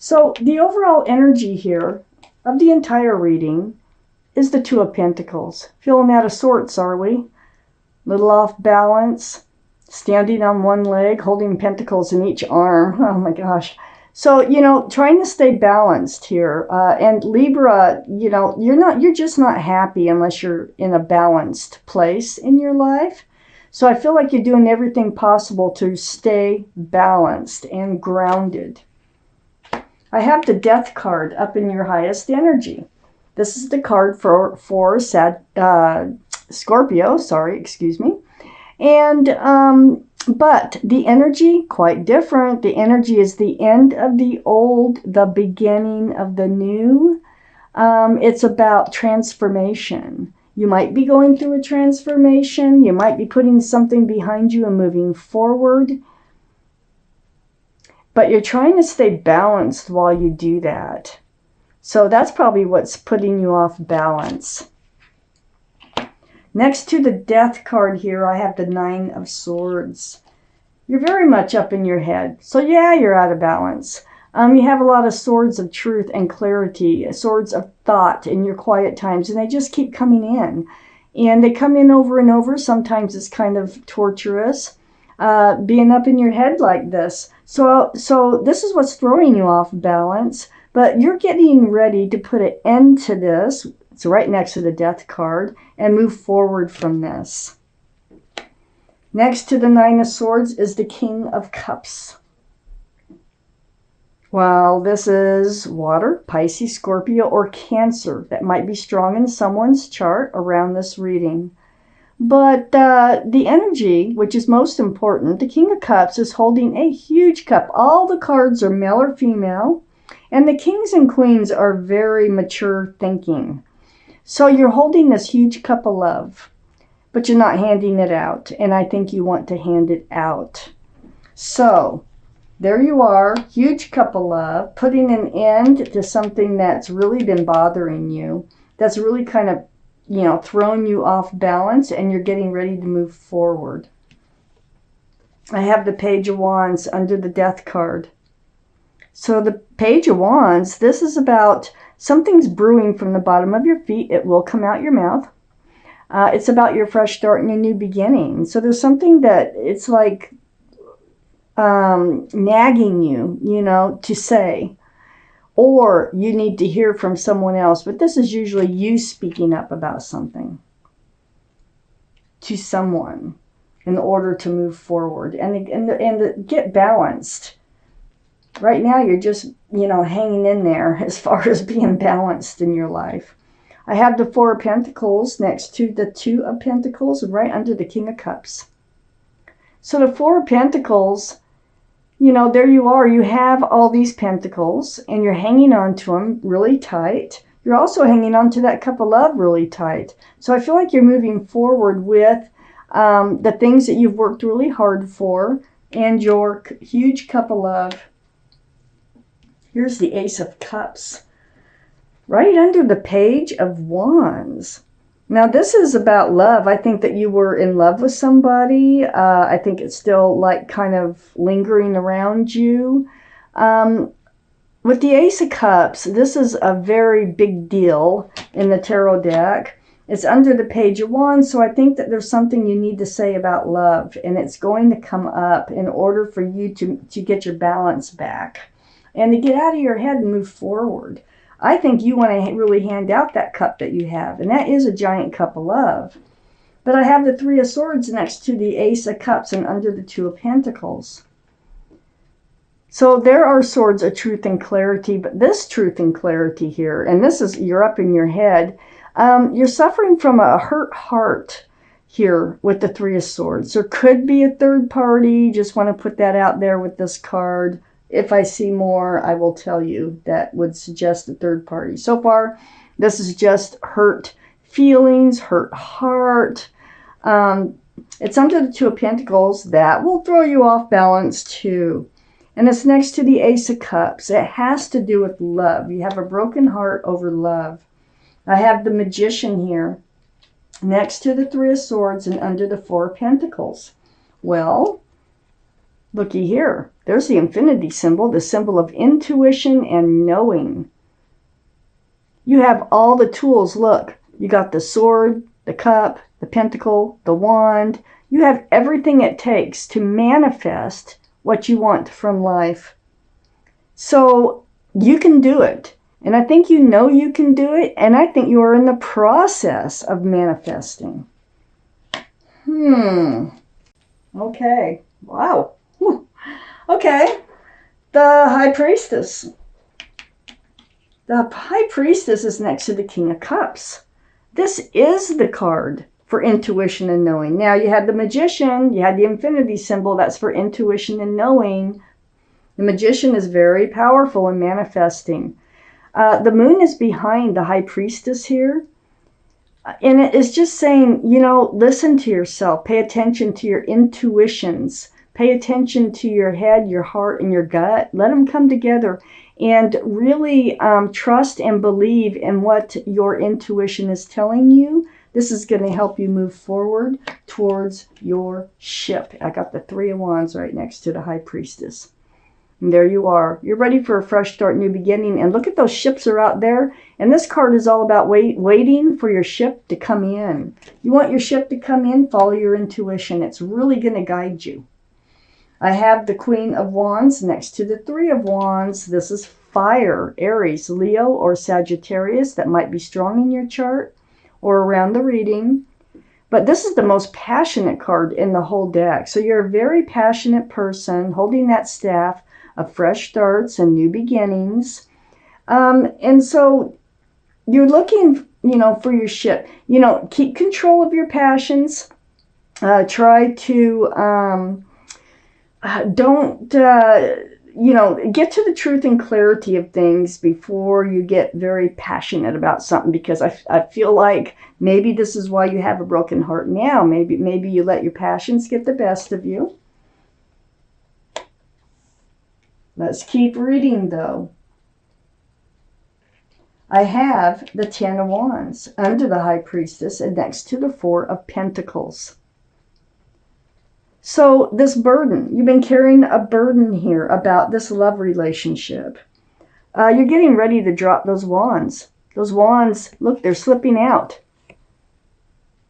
So the overall energy here of the entire reading is the Two of Pentacles. Feeling out of sorts, are we? Little off balance, standing on one leg, holding pentacles in each arm. Oh my gosh. So, trying to stay balanced here. And Libra, you're just not happy unless you're in a balanced place in your life. So I feel like you're doing everything possible to stay balanced and grounded. I have the Death card up in your highest energy. This is the card for Scorpio, excuse me. And, but the energy, quite different. The energy is the end of the old, the beginning of the new. It's about transformation. You might be going through a transformation. You might be putting something behind you and moving forward. But you're trying to stay balanced while you do that. So that's probably what's putting you off balance. Next to the Death card here, I have the Nine of Swords. You're very much up in your head. So yeah, you're out of balance. You have a lot of swords of truth and clarity, swords of thought in your quiet times, and they just keep coming in. And they come in over and over. Sometimes it's kind of torturous, being up in your head like this. So this is what's throwing you off balance, but you're getting ready to put an end to this. It's right next to the Death card, and move forward from this. Next to the Nine of Swords is the King of Cups. Well, this is water, Pisces, Scorpio, or Cancer. That might be strong in someone's chart around this reading. But the energy, which is most important, the King of Cups is holding a huge cup. All the cards are male or female, and the kings and queens are very mature thinking. So you're holding this huge cup of love, but you're not handing it out, and I think you want to hand it out. So there you are, huge cup of love, putting an end to something that's really been bothering you, that's really kind of thrown you off balance, and you're getting ready to move forward. I have the Page of Wands under the Death card. So the Page of Wands, this is about something's brewing from the bottom of your feet. It will come out your mouth. It's about your fresh start and your new beginning. So there's something that it's like nagging you, to say. Or you need to hear from someone else. But this is usually you speaking up about something to someone in order to move forward and get balanced. Right now you're just, hanging in there as far as being balanced in your life. I have the Four of Pentacles next to the Two of Pentacles and right under the King of Cups. So the Four of Pentacles, there you are. You have all these pentacles and you're hanging on to them really tight. You're also hanging on to that cup of love really tight. So I feel like you're moving forward with the things that you've worked really hard for and your huge cup of love. Here's the Ace of Cups, right under the Page of Wands. Now, this is about love. I think that you were in love with somebody. I think it's still like kind of lingering around you. With the Ace of Cups, this is a very big deal in the tarot deck. It's under the Page of Wands, so I think that there's something you need to say about love, and it's going to come up in order for you to get your balance back and to get out of your head and move forward. I think you want to really hand out that cup that you have, and that is a giant cup of love. But I have the Three of Swords next to the Ace of Cups and under the Two of Pentacles. So there are swords of truth and clarity, but this truth and clarity here, and this is, you're up in your head, you're suffering from a hurt heart here with the Three of Swords. There could be a third party. Just want to put that out there with this card. If I see more, I will tell you that would suggest a third party. So far, this is just hurt feelings, hurt heart. It's under the Two of Pentacles. That will throw you off balance too. And it's next to the Ace of Cups. It has to do with love. You have a broken heart over love. I have the Magician here next to the Three of Swords and under the Four of Pentacles. Well, Looky here. There's the infinity symbol, the symbol of intuition and knowing. You have all the tools. Look, you got the sword, the cup, the pentacle, the wand. You have everything it takes to manifest what you want from life. So you can do it. And I think you know you can do it. And I think you are in the process of manifesting. Okay. Wow. Whew. Okay. The High Priestess. The High Priestess is next to the King of Cups. This is the card for intuition and knowing. Now, you had the Magician, you had the infinity symbol, that's for intuition and knowing. The Magician is very powerful in manifesting. The Moon is behind the High Priestess here. And it is just saying, you know, listen to yourself. Pay attention to your intuitions. Pay attention to your head, your heart, and your gut. Let them come together. And really trust and believe in what your intuition is telling you. This is going to help you move forward towards your ship. I got the Three of Wands right next to the High Priestess. And there you are. You're ready for a fresh start, new beginning. And look at those ships are out there. And this card is all about waiting for your ship to come in. You want your ship to come in, follow your intuition. It's really going to guide you. I have the Queen of Wands next to the Three of Wands. This is fire, Aries, Leo, or Sagittarius. That might be strong in your chart or around the reading. But this is the most passionate card in the whole deck. So you're a very passionate person holding that staff of fresh starts and new beginnings. And so you're looking, you know, for your ship. You know, keep control of your passions. Try to... don't, you know, get to the truth and clarity of things before you get very passionate about something, because I feel like maybe this is why you have a broken heart now. Maybe you let your passions get the best of you. Let's keep reading, though. I have the Ten of Wands under the High Priestess and next to the Four of Pentacles. So this burden, you've been carrying a burden here about this love relationship. You're getting ready to drop those wands. Those wands, look, they're slipping out.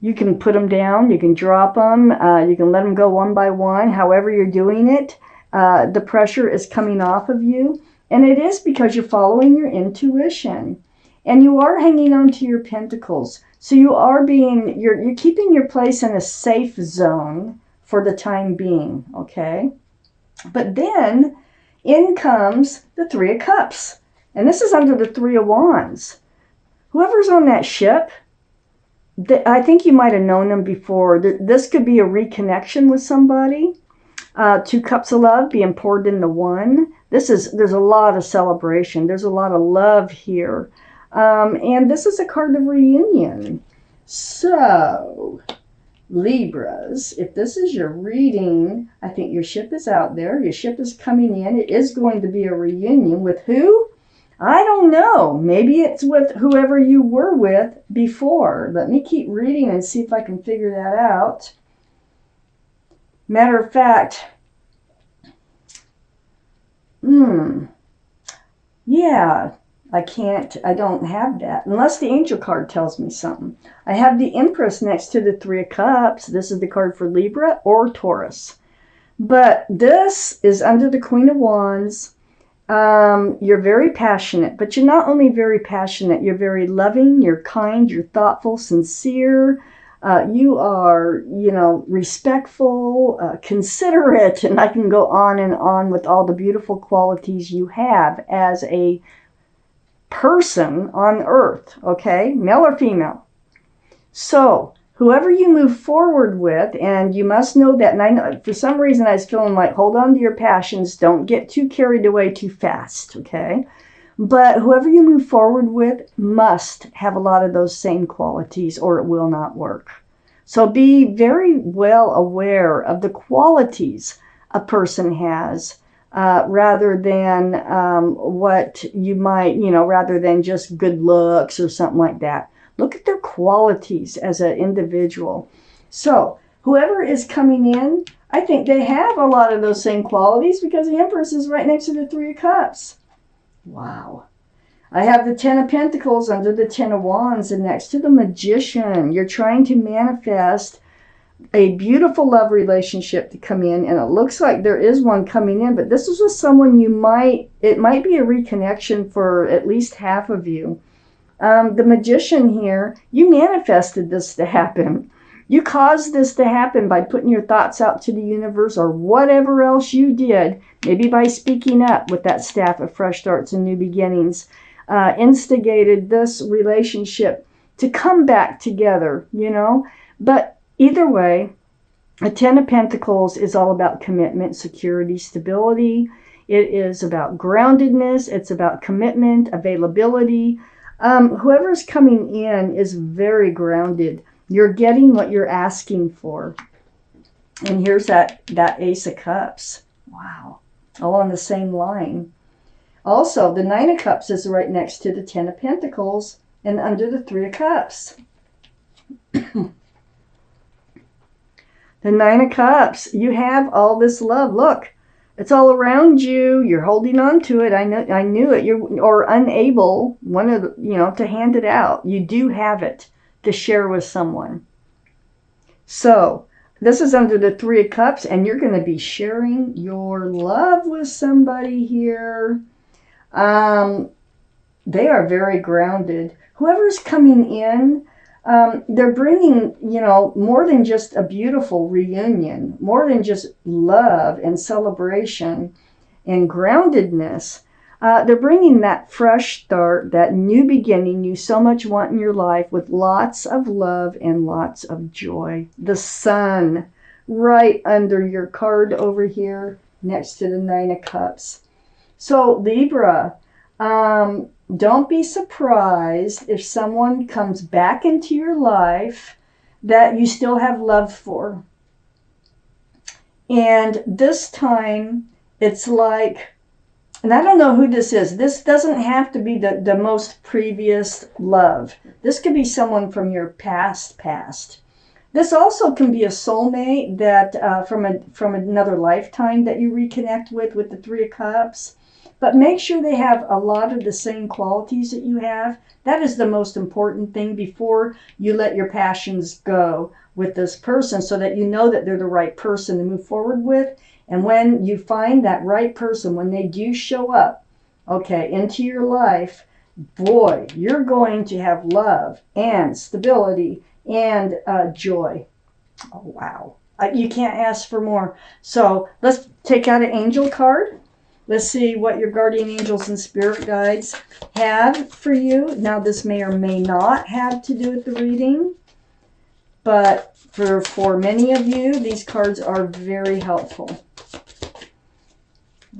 You can put them down. You can drop them. You can let them go one by one. However you're doing it, the pressure is coming off of you. And it is because you're following your intuition. And you are hanging on to your pentacles. So you are you're keeping your place in a safe zone for the time being, okay? But then in comes the Three of Cups. And this is under the Three of Wands. Whoever's on that ship, I think you might have known them before. This could be a reconnection with somebody. Two cups of love being poured into one. There's a lot of celebration. There's a lot of love here. And this is a card of reunion. So... Libras, if this is your reading, I think your ship is out there. Your ship is coming in. It is going to be a reunion with who? I don't know. Maybe it's with whoever you were with before. Let me keep reading and see if I can figure that out. Matter of fact, yeah, I don't have that. Unless the angel card tells me something. I have the Empress next to the Three of Cups. This is the card for Libra or Taurus. But this is under the Queen of Wands. You're very passionate. But you're not only very passionate. You're very loving. You're kind. You're thoughtful, sincere. You are, you know, respectful, considerate. And I can go on and on with all the beautiful qualities you have as a person on earth, okay? Male or female. So, whoever you move forward with, and you must know that, and I know, for some reason I was feeling like, hold on to your passions, don't get too carried away too fast, okay? But whoever you move forward with must have a lot of those same qualities or it will not work. So be very well aware of the qualities a person has, rather than what you might, you know, rather than just good looks or something like that. Look at their qualities as an individual. So whoever is coming in, I think they have a lot of those same qualities because the Empress is right next to the Three of Cups. Wow. I have the Ten of Pentacles under the Ten of Wands and next to the Magician. You're trying to manifest a beautiful love relationship to come in, and it looks like there is one coming in, but this is with someone it might be a reconnection for at least half of you. The Magician here, you manifested this to happen. You caused this to happen by putting your thoughts out to the universe or whatever else you did, maybe by speaking up with that staff of fresh starts and new beginnings, instigated this relationship to come back together, you know. But either way, a Ten of Pentacles is all about commitment, security, stability. It is about groundedness. It's about commitment, availability. Whoever's coming in is very grounded. You're getting what you're asking for. And here's that Ace of Cups. Wow. All on the same line. Also, the Nine of Cups is right next to the Ten of Pentacles and under the Three of Cups. The Nine of Cups. You have all this love. Look, it's all around you. You're holding on to it. I knew it. Or unable, to hand it out. You do have it to share with someone. So this is under the Three of Cups, and you're going to be sharing your love with somebody here. They are very grounded. Whoever's coming in, they're bringing, more than just a beautiful reunion, more than just love and celebration and groundedness. They're bringing that fresh start, that new beginning you so much want in your life with lots of love and lots of joy. The Sun right under your card over here next to the Nine of Cups. So Libra, don't be surprised if someone comes back into your life that you still have love for. And this time it's like, and I don't know who this is. This doesn't have to be the most previous love. This could be someone from your past. This also can be a soulmate that from another lifetime that you reconnect with the Three of Cups. But make sure they have a lot of the same qualities that you have. That is the most important thing before you let your passions go with this person, so that you know that they're the right person to move forward with. And when you find that right person, when they do show up, into your life, boy, you're going to have love and stability and joy. Oh, wow. You can't ask for more. So let's take out an angel card. Let's see what your guardian angels and spirit guides have for you. Now, this may or may not have to do with the reading, but for many of you, these cards are very helpful.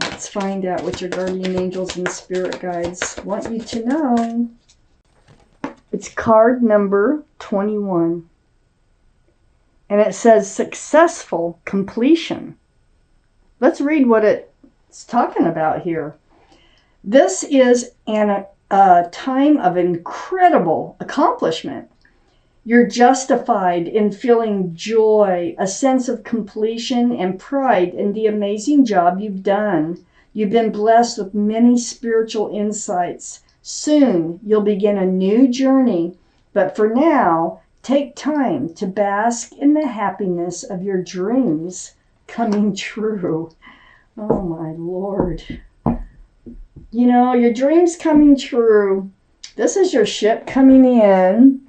Let's find out what your guardian angels and spirit guides want you to know. It's card number 21. And it says successful completion. Let's read what it's talking about here. This is a time of incredible accomplishment. You're justified in feeling joy, a sense of completion, and pride in the amazing job you've done. You've been blessed with many spiritual insights. Soon, you'll begin a new journey. But for now, take time to bask in the happiness of your dreams coming true. Oh, my Lord. Your dreams coming true. This is your ship coming in.